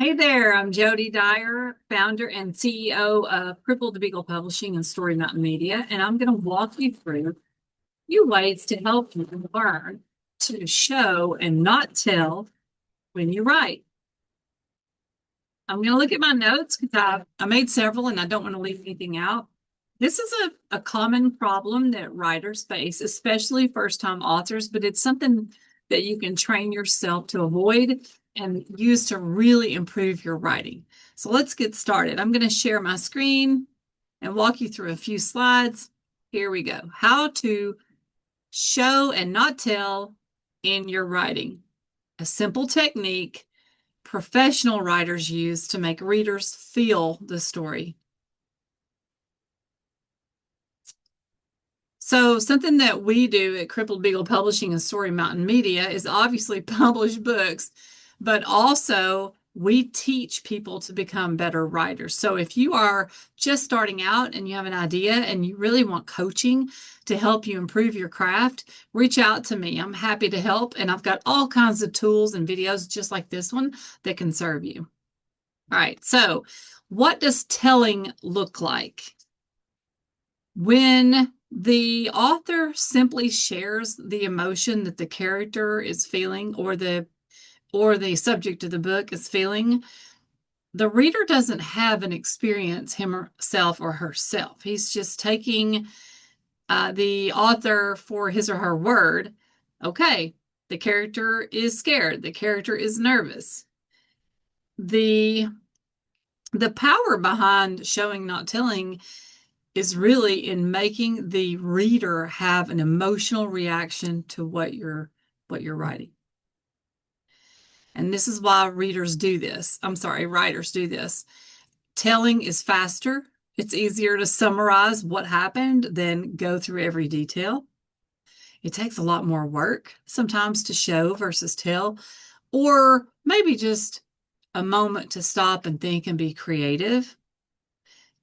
Hey there, I'm Jody Dyer, founder and CEO of Crippled Beagle Publishing and Story Mountain Media, and I'm going to walk you through a few ways to help you learn to show and not tell when you write. I'm going to look at my notes because I made several and I don't want to leave anything out. This is a common problem that writers face, especially first-time authors, but it's something that you can train yourself to avoid and use to really improve your writing. So let's get started. I'm going to share my screen and walk you through a few slides. Here we go. How to show and not tell in your writing. A simple technique professional writers use to make readers feel the story. So something that we do at Crippled Beagle Publishing and Story Mountain Media is obviously publish books, but also we teach people to become better writers. So if you are just starting out and you have an idea and you really want coaching to help you improve your craft, reach out to me. I'm happy to help, and I've got all kinds of tools and videos just like this one that can serve you. All right, so what does telling look like? When the author simply shares the emotion that the character is feeling or the subject of the book is feeling, the reader doesn't have an experience himself or herself. He's just taking the author for his or her word. Okay, the character is scared. The character is nervous. The the power behind showing not telling is really in making the reader have an emotional reaction to what you're writing. And this is why readers do this. I'm sorry, writers do this. Telling is faster. It's easier to summarize what happened than go through every detail. It takes a lot more work sometimes to show versus tell, or maybe just a moment to stop and think and be creative.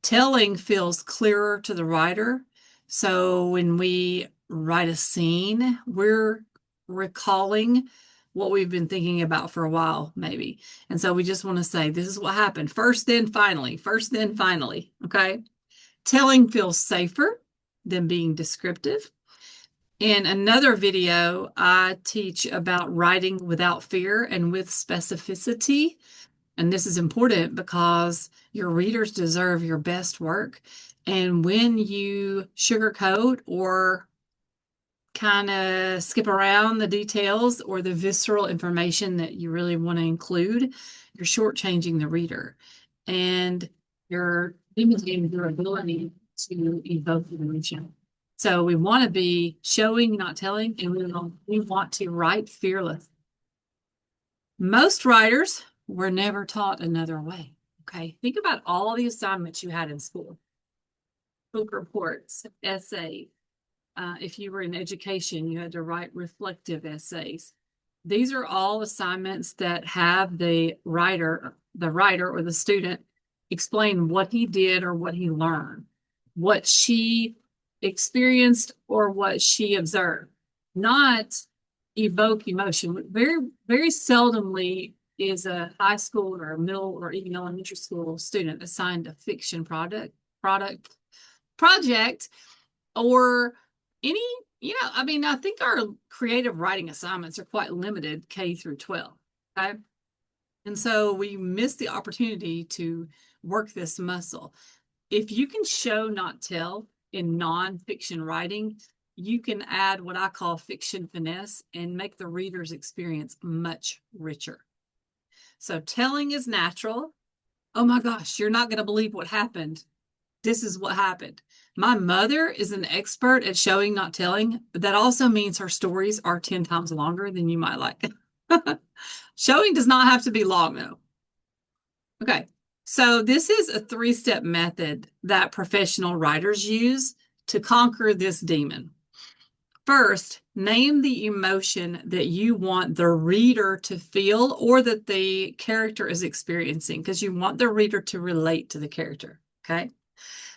Telling feels clearer to the writer. So when we write a scene, we're recalling what we've been thinking about for a while, maybe. And so we just want to say, this is what happened first, then finally, first, then finally. Okay. Telling feels safer than being descriptive. In another video, I teach about writing without fear and with specificity. And this is important because your readers deserve your best work. And when you sugarcoat or kind of skip around the details or the visceral information that you really want to include, you're shortchanging the reader. And you're limiting your ability to evoke emotion. So we want to be showing, not telling, and we want to write fearless. Most writers were never taught another way. Okay. Think about all the assignments you had in school, book reports, essays. If you were in education, you had to write reflective essays. These are all assignments that have the writer or the student explain what he did or what he learned, what she experienced or what she observed, not evoke emotion. Very, very seldomly is a high school or a middle or even elementary school student assigned a fiction product project or any, I mean, I think our creative writing assignments are quite limited K through 12. Okay. And so we miss the opportunity to work this muscle. If you can show, not tell in nonfiction writing, you can add what I call fiction finesse and make the reader's experience much richer. So telling is natural. Oh my gosh, you're not going to believe what happened. This is what happened. My mother is an expert at showing, not telling, but that also means her stories are 10 times longer than you might like. Showing does not have to be long, though. Okay, so this is a 3-step method that professional writers use to conquer this demon. First, name the emotion that you want the reader to feel or that the character is experiencing because you want the reader to relate to the character. Okay.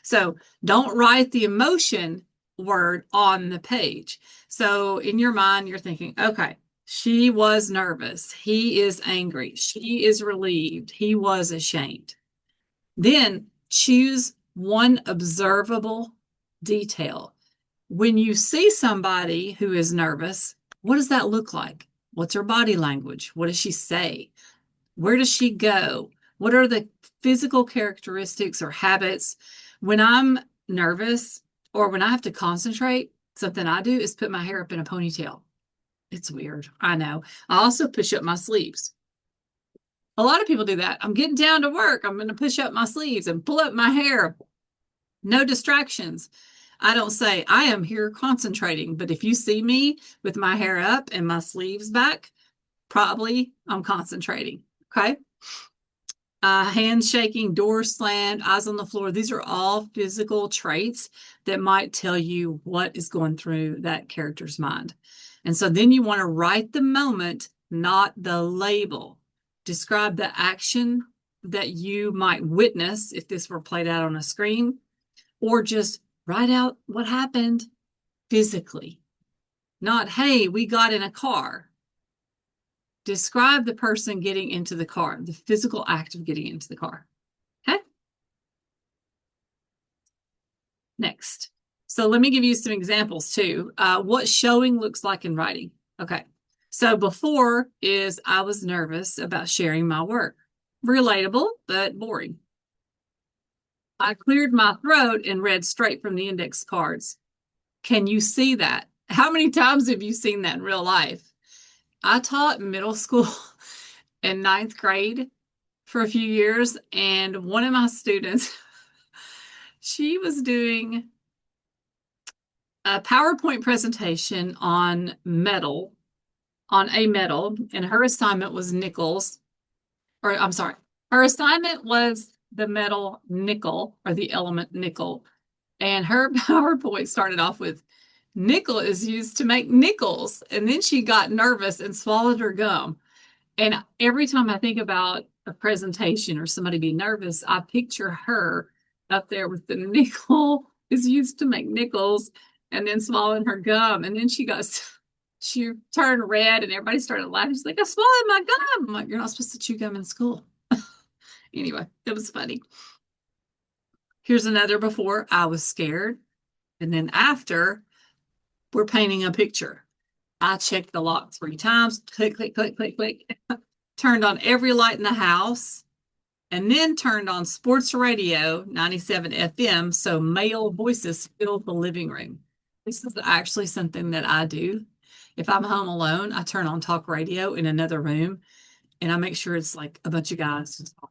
So don't write the emotion word on the page. So in your mind, you're thinking, okay, She was nervous. He is angry. She is relieved. He was ashamed. Then choose one observable detail. When you see somebody who is nervous, what does that look like? What's her body language? What does she say? Where does she go? What are the physical characteristics or habits? When I'm nervous or when I have to concentrate, something I do is put my hair up in a ponytail. It's weird. I know. I also push up my sleeves. A lot of people do that. I'm getting down to work. I'm going to push up my sleeves and pull up my hair. No distractions. I don't say I am here concentrating, but if you see me with my hair up and my sleeves back, probably I'm concentrating. Okay. Hands shaking, doors slammed, eyes on the floor. These are all physical traits that might tell you what is going through that character's mind. And so then you want to write the moment, not the label. Describe the action that you might witness if this were played out on a screen, or just write out what happened physically. Not, hey, we got in a car. Describe the person getting into the car, the physical act of getting into the car. Okay. Next. So let me give you some examples too. What showing looks like in writing. Okay. So before is I was nervous about sharing my work. Relatable, but boring. I cleared my throat and read straight from the index cards. Can you see that? How many times have you seen that in real life? I taught middle school and ninth grade for a few years, and one of my students, she was doing a PowerPoint presentation on a metal, and her assignment was nickels, or I'm sorry, her assignment was the metal nickel or the element nickel. And her PowerPoint started off with nickel is used to make nickels. And then she got nervous and swallowed her gum. And every time I think about a presentation or somebody being nervous, I picture her up there with the nickel is used to make nickels and then swallowing her gum. And then she turned red and everybody started laughing. She's like, I swallowed my gum. I'm like, you're not supposed to chew gum in school. Anyway, it was funny. Here's another before. I was scared. And then after, we're painting a picture. I checked the lock 3 times. Click, click, click, click, click. Turned on every light in the house. And then turned on sports radio, 97 FM, so male voices filled the living room. This is actually something that I do. If I'm home alone, I turn on talk radio in another room, and I make sure it's like a bunch of guys just talking.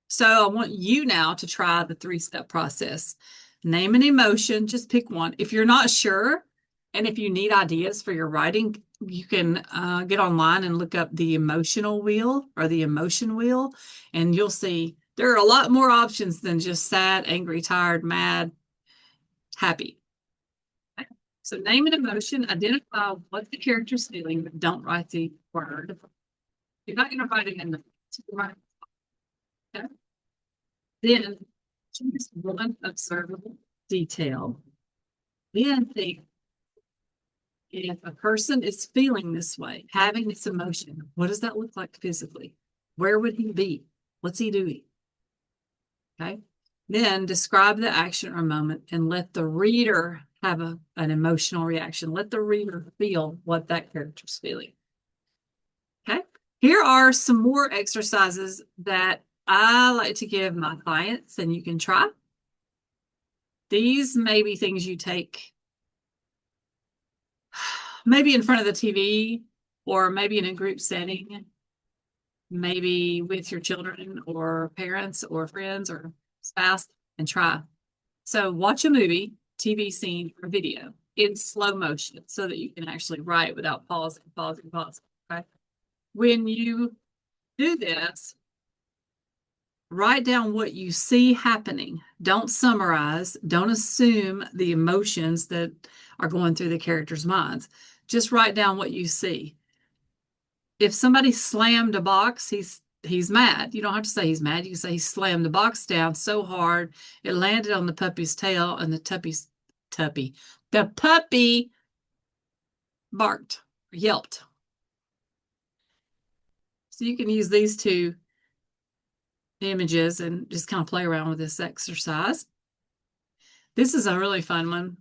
So I want you now to try the 3-step process. Name an emotion, just pick one. If you're not sure, and if you need ideas for your writing, you can get online and look up the emotional wheel or the emotion wheel, and you'll see there are a lot more options than just sad, angry, tired, mad, happy. Okay. So name an emotion, identify what the character's feeling, but don't write the word. You're not going to write it in the right. Okay. Then choose one observable detail. Then think, if a person is feeling this way, having this emotion, what does that look like physically? Where would he be? What's he doing? Okay. Then describe the action or moment and let the reader have an emotional reaction. Let the reader feel what that character's feeling. Okay. Here are some more exercises that I like to give my clients, and you can try. These may be things you take maybe in front of the TV or maybe in a group setting, maybe with your children or parents or friends or spouse, and try. So watch a movie, TV scene, or video in slow motion so that you can actually write without pausing. Okay. When you do this, write down what you see happening. Don't summarize. Don't assume the emotions that are going through the characters' minds. Just write down what you see. If somebody slammed a box, he's mad. You don't have to say he's mad. You can say he slammed the box down so hard it landed on the puppy's tail, and the puppy barked, or yelped. So you can use these two images and just kind of play around with this exercise. This is a really fun one.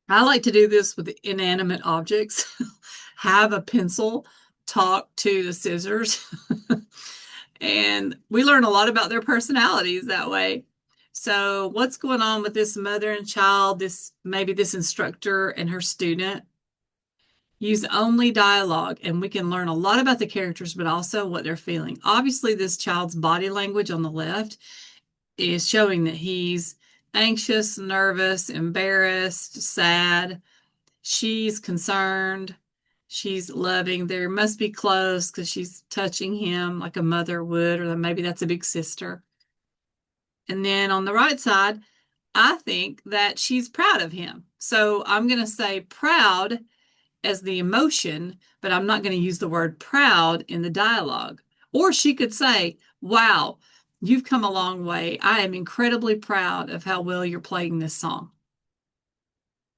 I like to do this with inanimate objects. Have a pencil talk to the scissors. And we learn a lot about their personalities that way. So what's going on with this mother and child, maybe this instructor and her student? Use only dialogue, and we can learn a lot about the characters, but also what they're feeling. Obviously, this child's body language on the left is showing that he's anxious, nervous, embarrassed, sad. She's concerned. She's loving. There must be close because she's touching him like a mother would, or maybe that's a big sister. And then on the right side, I think that she's proud of him. So I'm going to say proud as the emotion, but I'm not going to use the word proud in the dialogue. Or she could say, wow, you've come a long way. I am incredibly proud of how well you're playing this song.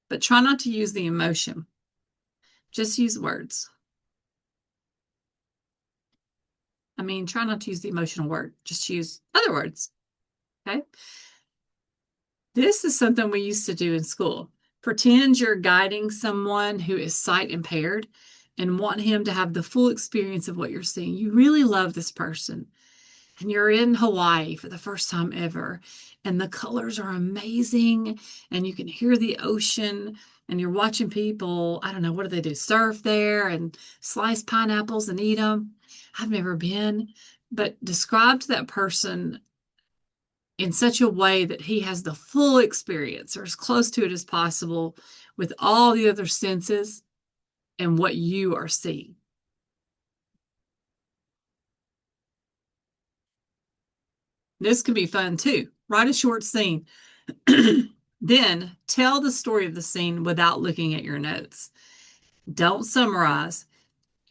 But try not to use the emotion. Just use words. I mean, try not to use the emotional word. Just use other words. Okay? This is something we used to do in school. Pretend you're guiding someone who is sight impaired and want him to have the full experience of what you're seeing. You really love this person, and you're in Hawaii for the first time ever, and the colors are amazing, and you can hear the ocean, and you're watching people, I don't know, what do they do? Surf there and slice pineapples and eat them. I've never been, but describe to that person in such a way that he has the full experience or as close to it as possible with all the other senses and what you are seeing. This can be fun too. Write a short scene. Then tell the story of the scene without looking at your notes. Don't summarize,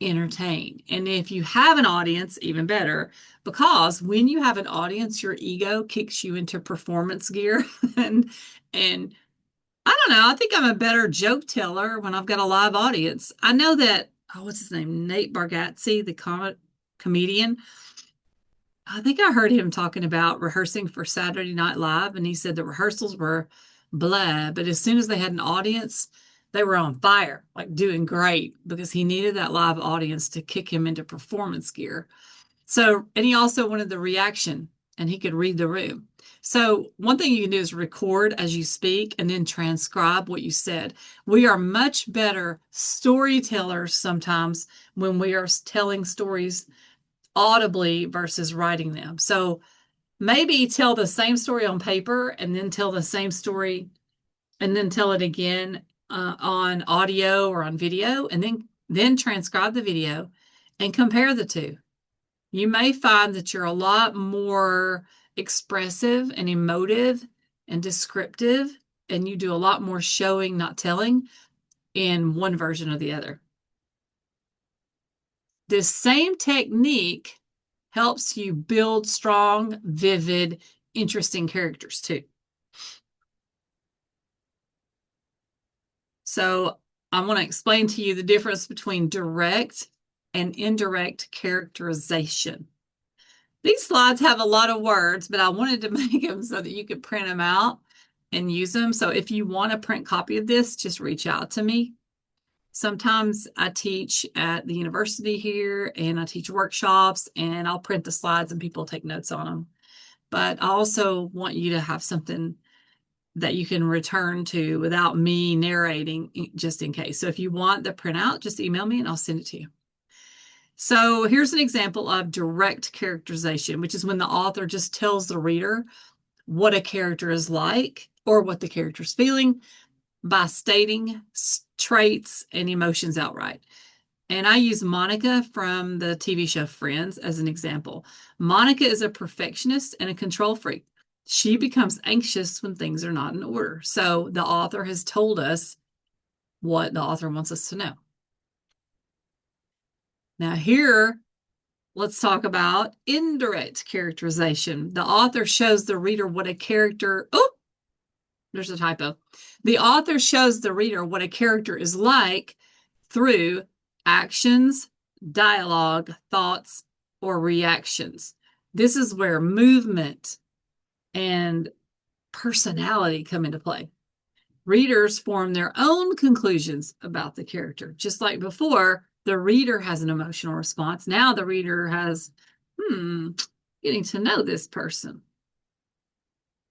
entertain. And if you have an audience, even better, because when you have an audience, your ego kicks you into performance gear. and I don't know, I think I'm a better joke teller when I've got a live audience. I know that, oh, what's his name? Nate Bargatze, the comedian. I think I heard him talking about rehearsing for Saturday Night Live, and he said the rehearsals were blah, but as soon as they had an audience, they were on fire, like doing great because he needed that live audience to kick him into performance gear. So, and he also wanted the reaction, and he could read the room. So, one thing you can do is record as you speak and then transcribe what you said. We are much better storytellers sometimes when we are telling stories audibly versus writing them. So, maybe tell the same story on paper and then tell the same story and then tell it again on audio or on video, and then transcribe the video and compare the two. You may find that you're a lot more expressive and emotive and descriptive, and you do a lot more showing, not telling, in one version or the other. This same technique helps you build strong, vivid, interesting characters too. So I want to explain to you the difference between direct and indirect characterization. These slides have a lot of words, but I wanted to make them so that you could print them out and use them. So if you want a print copy of this, just reach out to me. Sometimes I teach at the university here and I teach workshops, and I'll print the slides and people take notes on them. But I also want you to have something that you can return to without me narrating just in case. So if you want the printout, just email me and I'll send it to you. So here's an example of direct characterization, which is when the author just tells the reader what a character is like or what the character is feeling by stating traits and emotions outright. And I use Monica from the TV show Friends as an example. Monica is a perfectionist and a control freak. She becomes anxious when things are not in order. So the author has told us what the author wants us to know. Now here, let's talk about indirect characterization. The author shows the reader what a character, oh, there's a typo. The author shows the reader what a character is like through actions, dialogue, thoughts, or reactions. This is where movement and personality come into play. Readers form their own conclusions about the character. Just like before, the reader has an emotional response. Now the reader has, getting to know this person.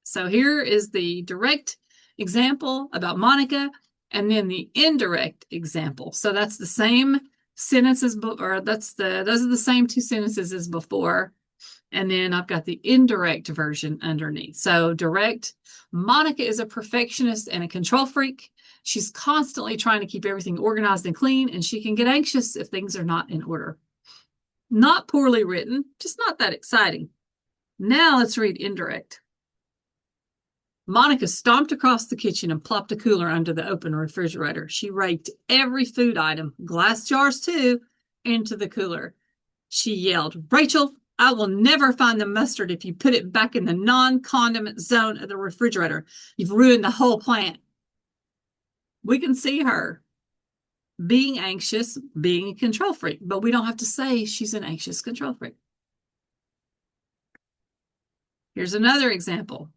So here is the direct example about Monica, and then the indirect example. So that's the same sentences, or those are the same two sentences as before. And then I've got the indirect version underneath. So direct, Monica is a perfectionist and a control freak. She's constantly trying to keep everything organized and clean, and she can get anxious if things are not in order. Not poorly written, just not that exciting. Now let's read indirect. Monica stomped across the kitchen and plopped a cooler under the open refrigerator. She raked every food item, glass jars too, into the cooler. She yelled, "Rachel, I will never find the mustard if you put it back in the non-condiment zone of the refrigerator. You've ruined the whole plant." We can see her being anxious, being a control freak, but we don't have to say she's an anxious control freak. Here's another example.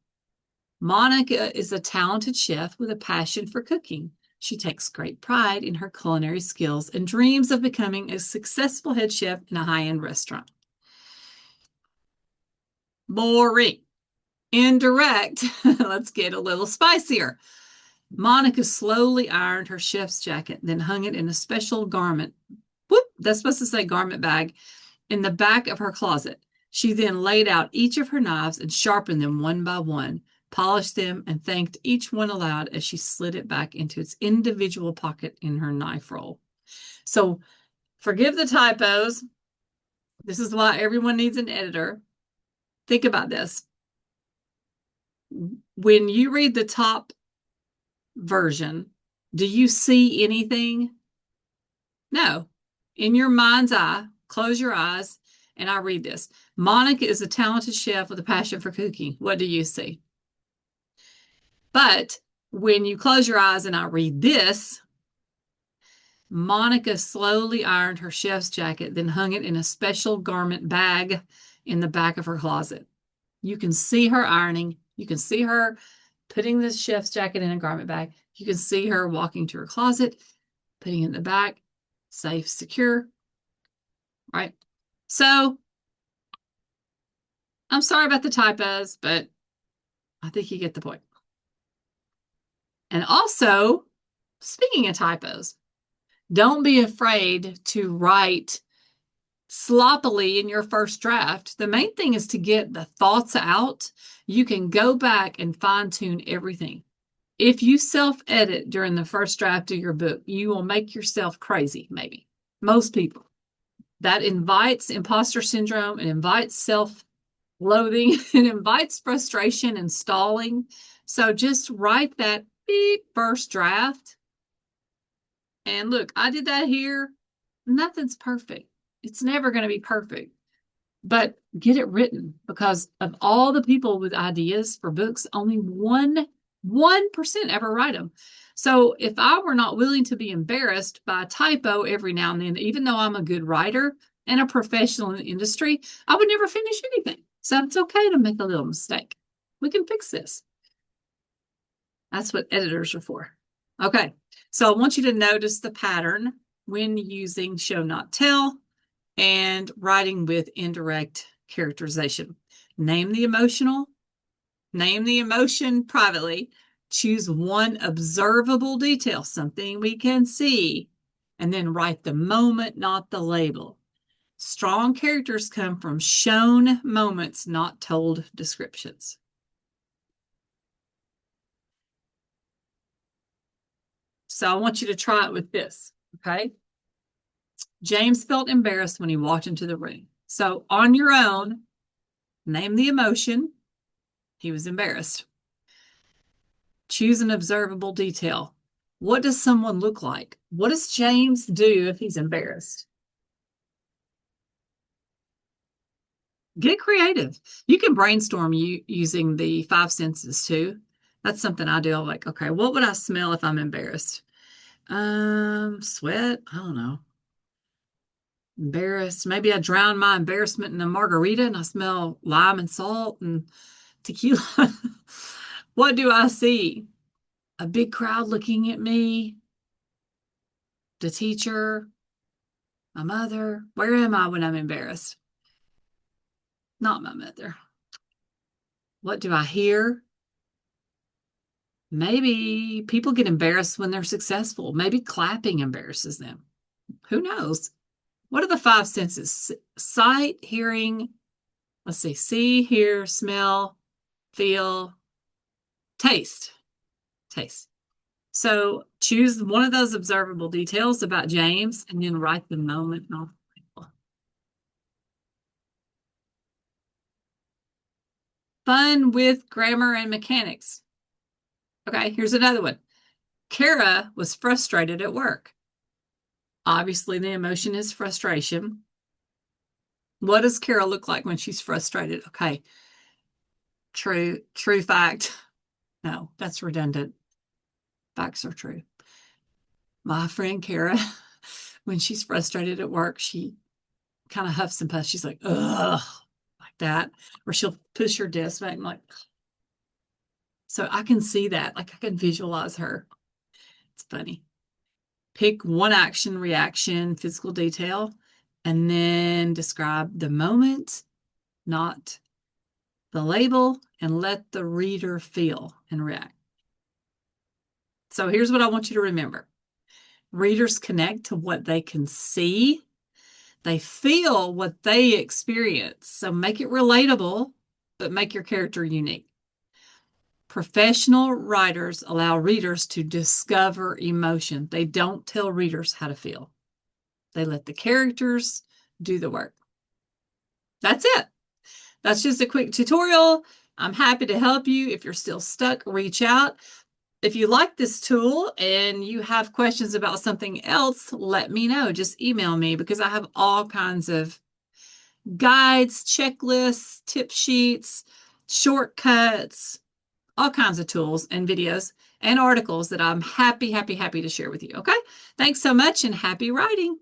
Monica is a talented chef with a passion for cooking. She takes great pride in her culinary skills and dreams of becoming a successful head chef in a high-end restaurant. Boring. Indirect. Let's get a little spicier. Monica slowly ironed her chef's jacket, then hung it in a special garment. Whoop, that's supposed to say garment bag in the back of her closet. She then laid out each of her knives and sharpened them one by one, polished them, and thanked each one aloud as she slid it back into its individual pocket in her knife roll. So forgive the typos. This is why everyone needs an editor. Think about this. When you read the top version, do you see anything? No. In your mind's eye, close your eyes, and I read this. Monica is a talented chef with a passion for cooking. What do you see? But when you close your eyes and I read this, Monica slowly ironed her chef's jacket, then hung it in a special garment bag in the back of her closet. You can see her ironing. You can see her putting the chef's jacket in a garment bag. You can see her walking to her closet, putting it in the back, safe, secure, right? So I'm sorry about the typos, but I think you get the point. And also, speaking of typos, don't be afraid to write sloppily in your first draft. The main thing is to get the thoughts out. You can go back and fine tune everything. If you self-edit during the first draft of your book, you will make yourself crazy, maybe. Most people. That invites imposter syndrome, it invites self-loathing, it invites frustration and stalling. So just write that beep first draft. And look, I did that here. Nothing's perfect. It's never going to be perfect. But get it written, because of all the people with ideas for books, only 1% ever write them. So if I were not willing to be embarrassed by a typo every now and then, even though I'm a good writer and a professional in the industry, I would never finish anything. So it's okay to make a little mistake. We can fix this. That's what editors are for. Okay, so I want you to notice the pattern when using show not tell and writing with indirect characterization. Name the emotion privately. Choose one observable detail, something we can see, and then write the moment, not the label. Strong characters come from shown moments, not told descriptions. So I want you to try it with this, okay? James felt embarrassed when he walked into the room. So on your own, name the emotion. He was embarrassed. Choose an observable detail. What does someone look like? What does James do if he's embarrassed? Get creative. You can brainstorm using the 5 senses too. That's something I do. I'm like, okay, what would I smell if I'm embarrassed? Sweat. I don't know. Embarrassed. Maybe I drown my embarrassment in a margarita and I smell lime and salt and tequila. What do I see? A big crowd looking at me, the teacher, my mother. Where am I when I'm embarrassed? Not my mother. What do I hear? Maybe people get embarrassed when they're successful. Maybe clapping embarrasses them. Who knows? What are the five senses? Sight, hearing, let's see, hear, smell, feel, taste. Taste. So choose one of those observable details about James and then write the moment off. Fun with grammar and mechanics. Okay, here's another one. Kara was frustrated at work. Obviously, the emotion is frustration. What does Kara look like when she's frustrated? Okay, true fact. No, that's redundant. Facts are true. My friend Kara, when she's frustrated at work, she kind of huffs and puffs. She's like, ugh, like that. Or she'll push her desk back and like, so I can see that. Like I can visualize her. It's funny. Pick one action, reaction, physical detail, and then describe the moment, not the label, and let the reader feel and react. So here's what I want you to remember. Readers connect to what they can see. They feel what they experience. So make it relatable, but make your character unique. Professional writers allow readers to discover emotion. They don't tell readers how to feel. They let the characters do the work. That's it. That's just a quick tutorial. I'm happy to help you. If you're still stuck, reach out. If you like this tool and you have questions about something else, let me know. Just email me because I have all kinds of guides, checklists, tip sheets, shortcuts, all kinds of tools and videos and articles that I'm happy to share with you. Okay. Thanks so much and happy writing.